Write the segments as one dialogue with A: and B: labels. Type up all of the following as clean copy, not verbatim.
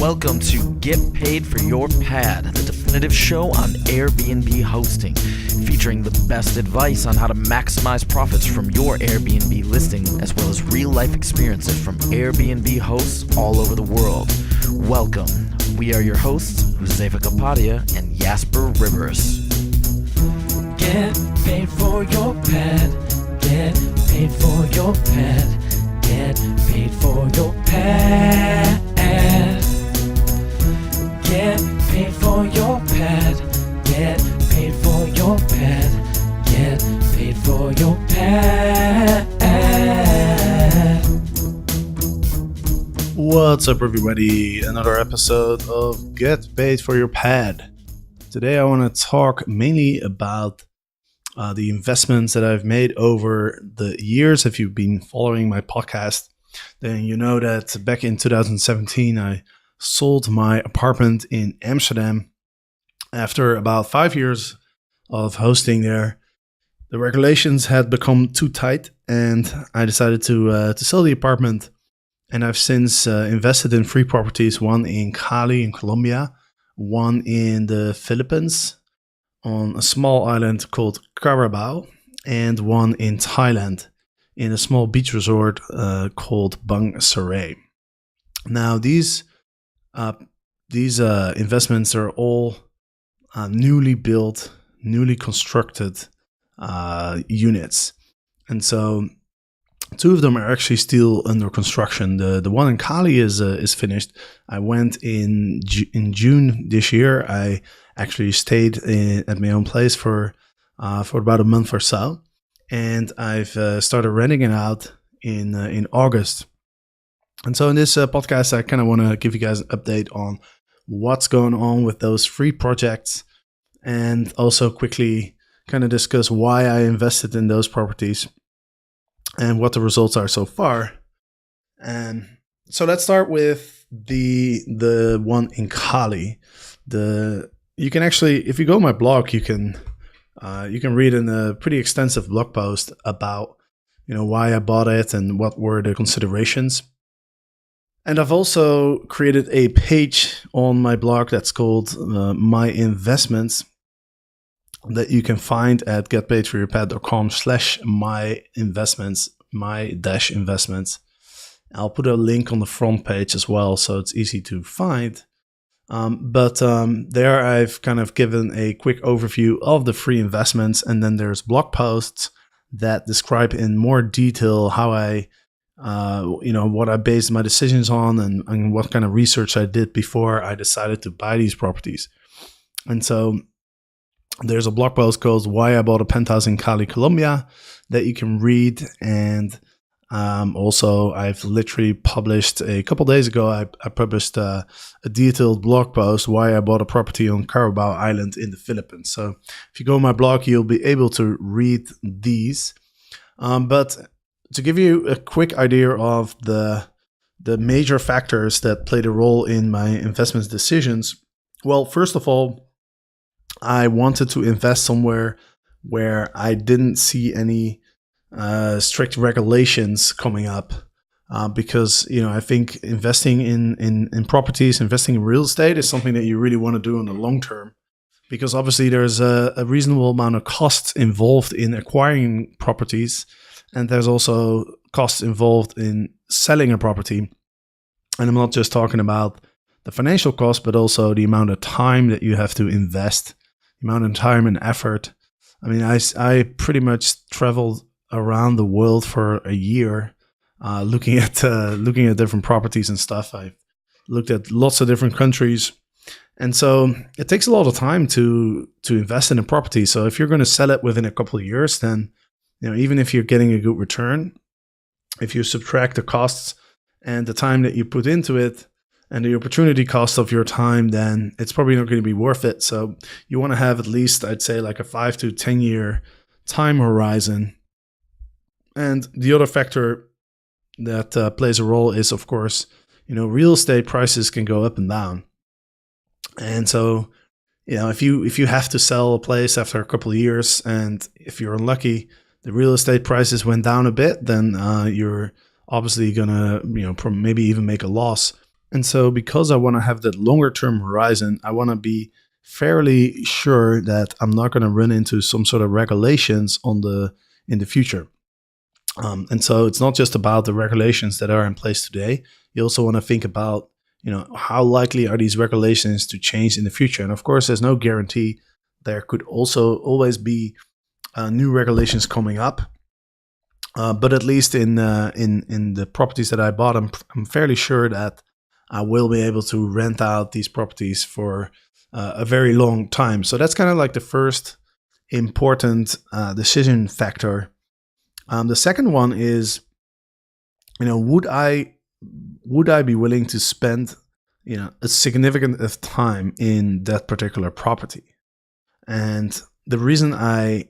A: Welcome to Get Paid for Your Pad, the definitive show on Airbnb hosting, featuring the best advice on how to maximize profits from your Airbnb listing, as well as real-life experiences from Airbnb hosts all over the world. Welcome. We are your hosts, Josefa Kapadia and Jasper Rivers.
B: Get paid for your pad. Get paid for your pad. Get paid for your pad. Get paid for your pad. Get paid for your pad. Get paid for your pad.
C: What's up, everybody? Another episode of Get Paid for Your Pad. Today I want to talk mainly about the investments that I've made over the years. If you've been following my podcast, then you know that back in 2017 I sold my apartment in Amsterdam after about 5 years of hosting there. The regulations had become too tight, and I decided to sell the apartment. And I've since invested in 3 properties: one in Cali in Colombia, one in the Philippines on a small island called Carabao, and one in Thailand in a small beach resort called Bang Sarai. Now, these investments are all newly built, newly constructed units. And so 2 of them are actually still under construction. The one in Cali is finished. I went in June this year. I actually stayed at my own place for about a month or so, and I've started renting it out in August. And so in this podcast, I kind of want to give you guys an update on what's going on with those 3 projects, and also quickly kind of discuss why I invested in those properties and what the results are so far. And so let's start with the one in Cali. You can actually, if you go on my blog, you can read in a pretty extensive blog post about why I bought it and what were the considerations. And I've also created a page on my blog that's called My Investments, that you can find at getpaidforyourpad.com/my-investments. I'll put a link on the front page as well, so it's easy to find. But there I've kind of given a quick overview of the 3 investments, and then there's blog posts that describe in more detail how I what I based my decisions on, and what kind of research I did before I decided to buy these properties. And so there's a blog post called Why I Bought a Penthouse in Cali, Colombia, that you can read. And also I've literally published a couple days ago, I published a detailed blog post, Why I Bought a Property on Carabao Island in the Philippines. So if you go on my blog, you'll be able to read these. But to give you a quick idea of the major factors that played a role in my investment decisions, well, first of all, I wanted to invest somewhere where I didn't see any strict regulations coming up, because I think investing in properties, investing in real estate is something that you really want to do in the long term, because obviously there's a reasonable amount of costs involved in acquiring properties. And there's also costs involved in selling a property. And I'm not just talking about the financial cost, but also the amount of time that you have to invest, the amount of time and effort. I mean, I pretty much traveled around the world for a year, looking at different properties and stuff. I've looked at lots of different countries. And so it takes a lot of time to invest in a property. So if you're going to sell it within a couple of years, then even if you're getting a good return, if you subtract the costs and the time that you put into it and the opportunity cost of your time, then it's probably not going to be worth it. So you want to have at least, I'd say, like a 5 to 10 year time horizon. And the other factor that plays a role is, of course, real estate prices can go up and down. And so, if you have to sell a place after a couple of years, and if you're unlucky, the real estate prices went down a bit, then you're obviously gonna, maybe even make a loss. And so because I want to have that longer term horizon, I want to be fairly sure that I'm not going to run into some sort of regulations in the future. And so it's not just about the regulations that are in place today. You also want to think about, how likely are these regulations to change in the future? And of course, there's no guarantee. There could also always be new regulations coming up. But at least in the properties that I bought, I'm fairly sure that I will be able to rent out these properties for a very long time. So that's kind of like the first important decision factor. The second one is, would I be willing to spend, a significant of time in that particular property? And the reason I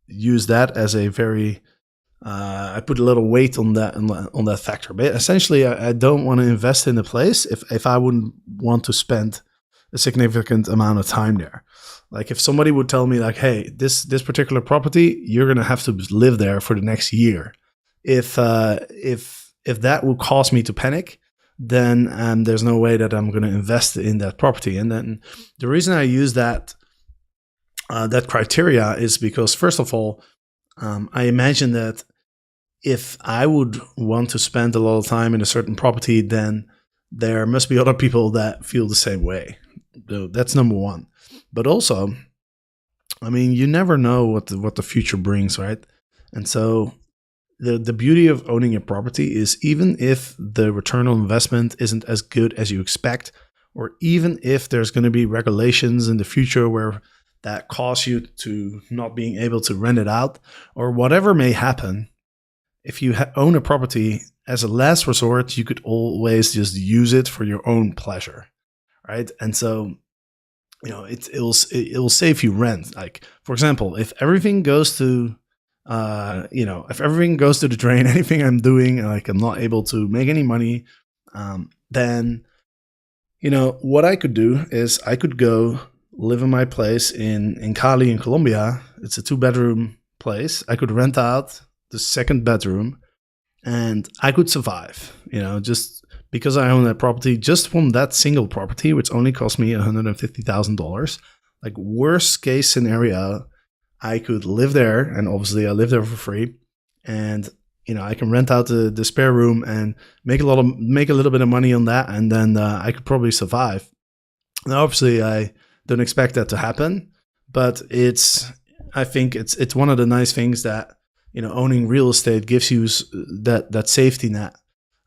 C: use that as a very I put a little weight on that factor. But essentially, I don't want to invest in a place if I wouldn't want to spend a significant amount of time there. Like if somebody would tell me like, hey, this particular property, you're going to have to live there for the next year. If that would cause me to panic, then there's no way that I'm going to invest in that property. And then the reason I use that criteria is because, first of all, I imagine that if I would want to spend a lot of time in a certain property, then there must be other people that feel the same way. So that's number one. But also, you never know what the future brings, right? And so the beauty of owning a property is even if the return on investment isn't as good as you expect, or even if there's going to be regulations in the future where that cause you to not being able to rent it out, or whatever may happen, if you own a property as a last resort, you could always just use it for your own pleasure, right? And so, it'll save you rent. Like, for example, if everything goes to, if everything goes to the drain, anything I'm doing, like I'm not able to make any money, then, what I could do is I could go live in my place in Cali in Colombia. It's a 2-bedroom place. I could rent out the second bedroom and I could survive, just because I own that property, just from that single property, which only cost me $150,000. Like worst case scenario, I could live there, and obviously I live there for free, and I can rent out the spare room and make a little bit of money on that, and then I could probably survive. Now, obviously, I don't expect that to happen, but I think it's one of the nice things that owning real estate gives you, that safety net,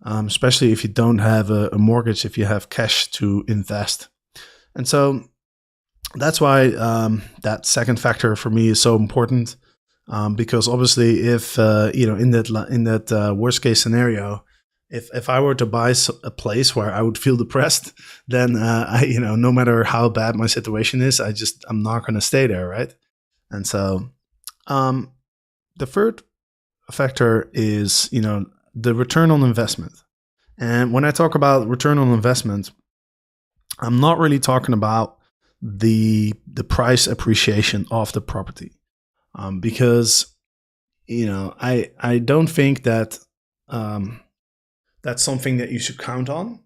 C: especially if you don't have a mortgage, if you have cash to invest. And so that's why that second factor for me is so important, because obviously if in that worst case scenario, if I were to buy a place where I would feel depressed, then no matter how bad my situation is, I'm not going to stay there, right? And so the third factor is the return on investment. And when I talk about return on investment, I'm not really talking about the price appreciation of the property, because I don't think that that's something that you should count on.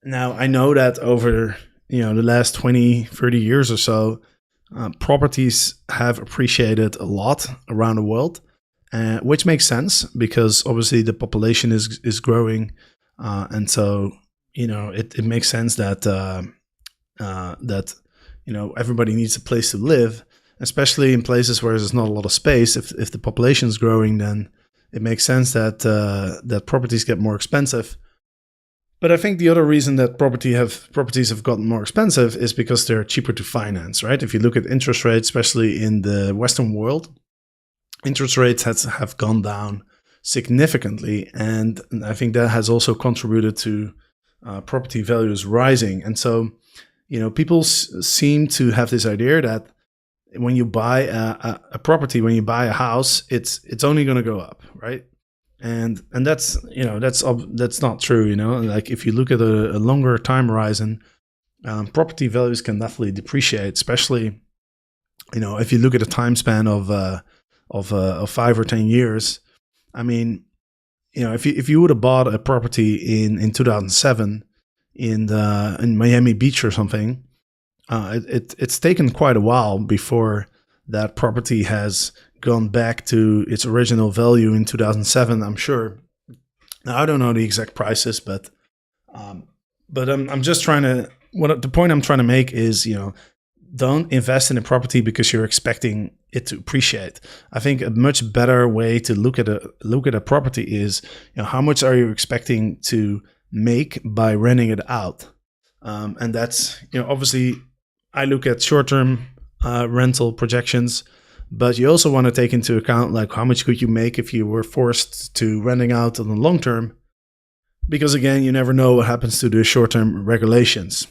C: Now, I know that over the last 20, 30 years or so, properties have appreciated a lot around the world, which makes sense because obviously the population is growing, and so it makes sense that everybody needs a place to live, especially in places where there's not a lot of space. If the population is growing, then it makes sense that properties get more expensive. But I think the other reason that properties have gotten more expensive is because they're cheaper to finance, right? If you look at interest rates, especially in the Western world, interest rates have gone down significantly, and I think that has also contributed to property values rising. And so, people seem to have this idea that when you buy a property, when you buy a house, it's only going to go up, right? And that's not true. Like if you look at a longer time horizon, property values can definitely depreciate, especially if you look at a time span of 5 or 10 years. I mean, if you would have bought a property in 2007, in Miami Beach or something, it's taken quite a while before that property has gone back to its original value in 2007. I'm sure. Now I don't know the exact prices, but I'm just trying to. The point I'm trying to make is, don't invest in a property because you're expecting it to appreciate. I think a much better way to look at a property is, how much are you expecting to make by renting it out, and that's obviously I look at short-term rental projections, but you also want to take into account like how much could you make if you were forced to renting out in the long term, because again, you never know what happens to the short-term regulations.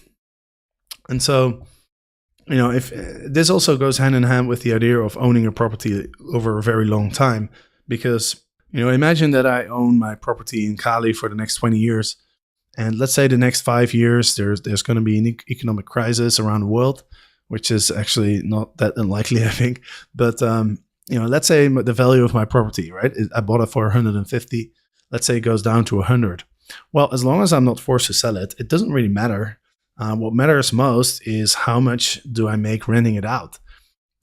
C: And so, if this also goes hand in hand with the idea of owning a property over a very long time, because, imagine that I own my property in Cali for the next 20 years. And let's say the next 5 years, there's going to be an economic crisis around the world, which is actually not that unlikely, I think. But, let's say the value of my property, right? I bought it for 150. Let's say it goes down to 100. Well, as long as I'm not forced to sell it, it doesn't really matter. What matters most is how much do I make renting it out.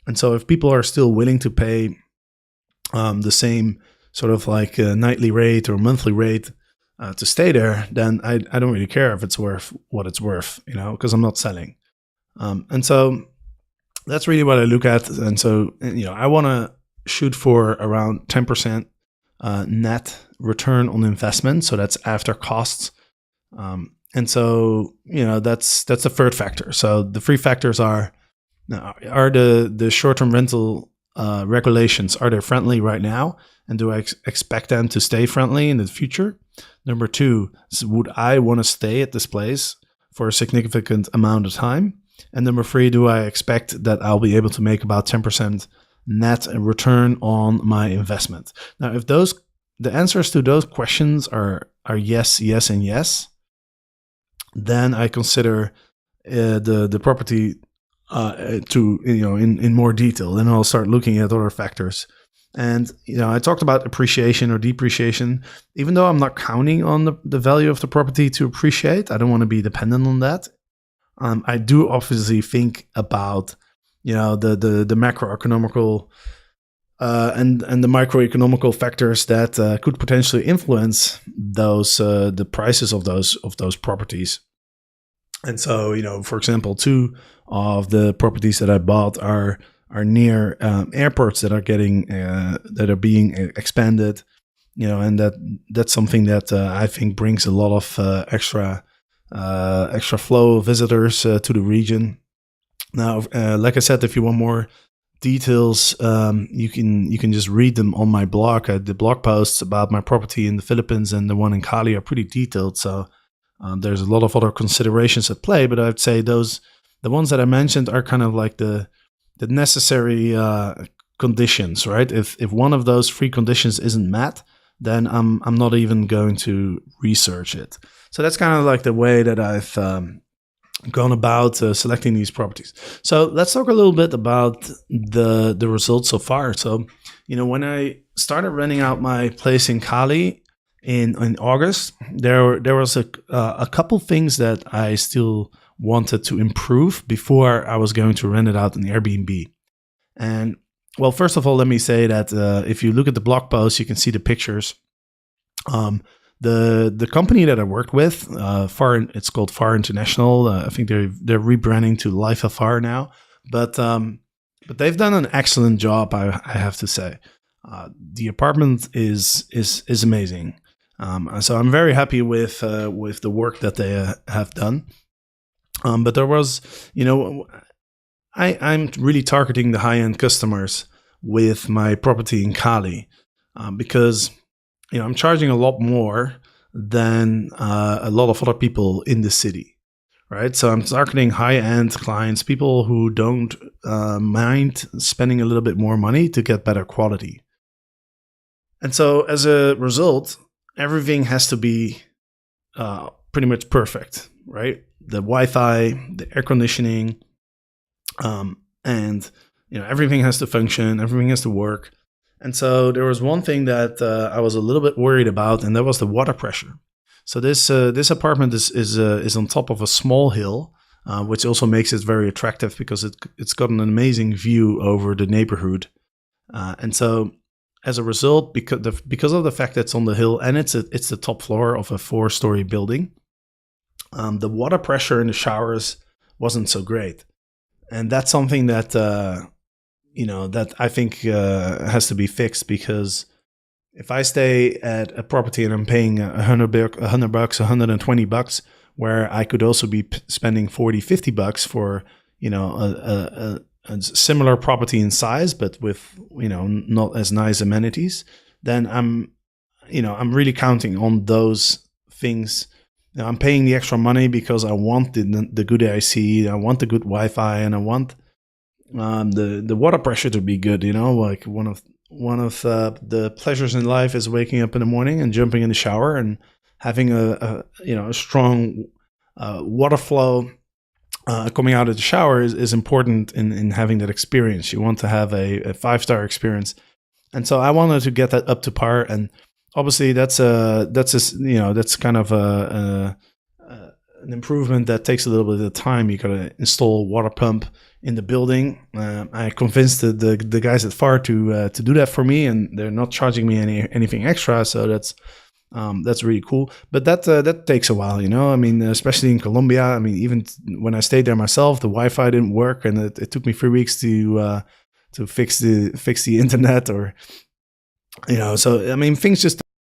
C: And so if people are still willing to pay the same sort of like a nightly rate or monthly rate to stay there, then I don't really care if it's worth what it's worth, because I'm not selling. And so that's really what I look at. And so, I want to shoot for around 10% net return on investment. So that's after costs. And so, that's the third factor. So the three factors are the short-term rental regulations, are they friendly right now? And do I expect them to stay friendly in the future? Number two, would I want to stay at this place for a significant amount of time? And number three, do I expect that I'll be able to make about 10% net return on my investment? Now, if the answers to those questions are yes, yes, and yes, then I consider the property in more detail. Then I'll start looking at other factors. And I talked about appreciation or depreciation. Even though I'm not counting on the value of the property to appreciate, I don't want to be dependent on that. I do obviously think about the macroeconomical and the microeconomical factors that could potentially influence those the prices of those properties. And so, for example, two of the properties that I bought are near airports that are being expanded, and that's something that I think brings a lot of extra flow of visitors to the region. Now, like I said, if you want more details, you can just read them on my blog. The blog posts about my property in the Philippines and the one in Cali are pretty detailed. So there's a lot of other considerations at play, but I'd say the ones that I mentioned are kind of like the necessary conditions, right? If one of those three conditions isn't met, then I'm not even going to research it. So that's kind of like the way that I've gone about selecting these properties. So let's talk a little bit about the results so far. So, when I started renting out my place in Cali in August, there was a couple things that I still wanted to improve before I was going to rent it out in Airbnb. And well, first of all, let me say that if you look at the blog post, you can see the pictures. The company that I worked with, it's called Far International. I think they're rebranding to Life of Far now, but they've done an excellent job. I have to say, the apartment is amazing. So I'm very happy with the work that they have done. But there was, I'm really targeting the high-end customers with my property in Cali because, I'm charging a lot more than a lot of other people in the city, right? So I'm targeting high-end clients, people who don't mind spending a little bit more money to get better quality. And so as a result, everything has to be pretty much perfect, right? The Wi-Fi, the air conditioning, and everything has to function, everything has to work. And so there was one thing that I was a little bit worried about, and that was the water pressure. So this apartment is on top of a small hill, which also makes it very attractive because it's got an amazing view over the neighborhood, and so as a result, because of the fact that it's on the hill and it's the top floor of a 4-story building, the water pressure in the showers wasn't so great, and that's something that that I think has to be fixed, because if I stay at a property and I'm paying $100, $120, where I could also be spending $40, $50 for a similar property in size, but with not as nice amenities, then I'm really counting on those things. I'm paying the extra money because I want the good AC, I want the good Wi-Fi, and I want the water pressure to be good. Like one of the pleasures in life is waking up in the morning and jumping in the shower and having a strong water flow coming out of the shower is important in having that experience. You want to have a 5-star experience, and so I wanted to get that up to par. And obviously, that's kind of an improvement that takes a little bit of time. You got to install water pump in the building. I convinced the guys at FAR to do that for me, and they're not charging me anything extra. So that's really cool. But that takes a while, I mean, especially in Colombia. I mean, even when I stayed there myself, the Wi-Fi didn't work, and it took me 3 weeks to fix the internet, or so I mean, things just